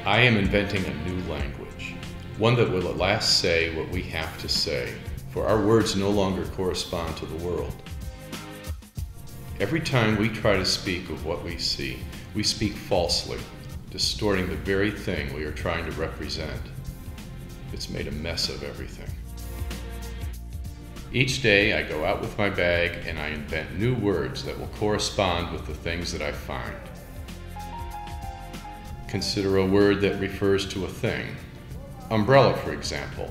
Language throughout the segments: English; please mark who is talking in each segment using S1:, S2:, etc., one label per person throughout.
S1: I am inventing a new language, one that will at last say what we have to say, for our words no longer correspond to the world. Every time we try to speak of what we see, we speak falsely, distorting the very thing we are trying to represent. It's made a mess of everything. Each day I go out with my bag and I invent new words that will correspond with the things that I find. Consider a word that refers to a thing. Umbrella, for example.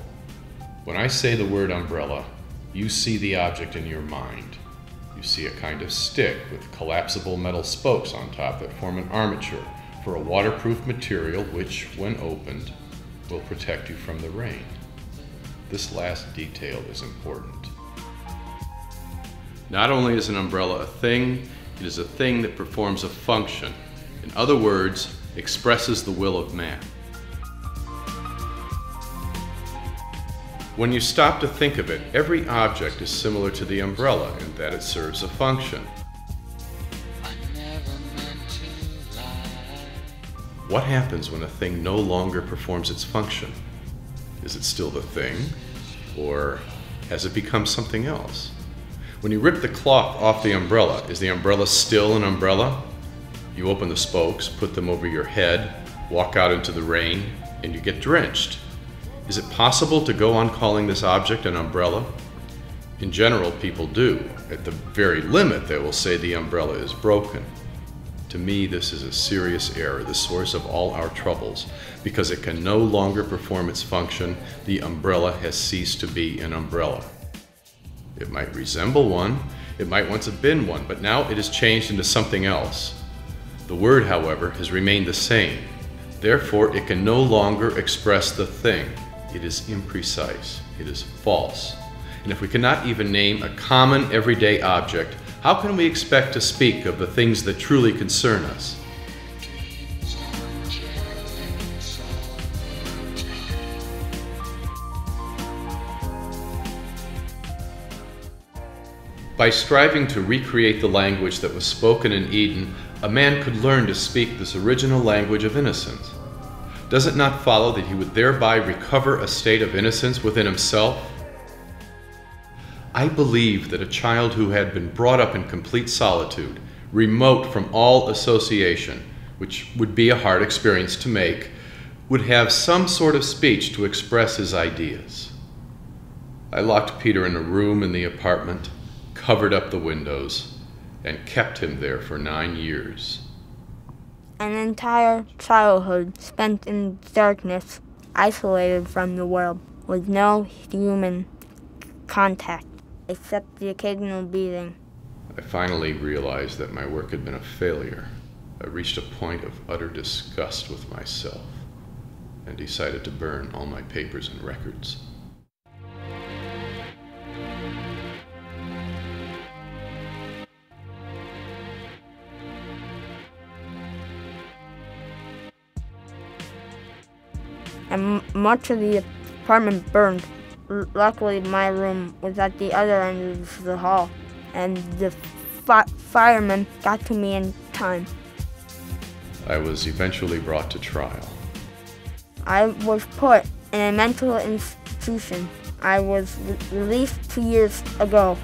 S1: When I say the word umbrella, you see the object in your mind. You see a kind of stick with collapsible metal spokes on top that form an armature for a waterproof material which, when opened, will protect you from the rain. This last detail is important. Not only is an umbrella a thing, it is a thing that performs a function. In other words, expresses the will of man. When you stop to think of it, every object is similar to the umbrella in that it serves a function. What happens when a thing no longer performs its function? Is it still the thing, or has it become something else? When you rip the cloth off the umbrella, is the umbrella still an umbrella? You open the spokes, put them over your head, walk out into the rain, and you get drenched. Is it possible to go on calling this object an umbrella? In general, people do. At the very limit, they will say the umbrella is broken. To me, this is a serious error, the source of all our troubles. Because it can no longer perform its function, the umbrella has ceased to be an umbrella. It might resemble one, it might once have been one, but now it has changed into something else. The word, however, has remained the same. Therefore, it can no longer express the thing. It is imprecise. It is false. And if we cannot even name a common everyday object, how can we expect to speak of the things that truly concern us? By striving to recreate the language that was spoken in Eden, a man could learn to speak this original language of innocence. Does it not follow that he would thereby recover a state of innocence within himself? I believe that a child who had been brought up in complete solitude, remote from all association, which would be a hard experience to make, would have some sort of speech to express his ideas. I locked Peter in a room in the apartment, covered up the windows, and kept him there for 9 years.
S2: An entire childhood spent in darkness, isolated from the world, with no human contact, except the occasional beating.
S1: I finally realized that my work had been a failure. I reached a point of utter disgust with myself and decided to burn all my papers and records.
S2: And much of the apartment burned. Luckily, my room was at the other end of the hall, and the firemen got to me in time.
S1: I was eventually brought to trial.
S2: I was put in a mental institution. I was released 2 years ago.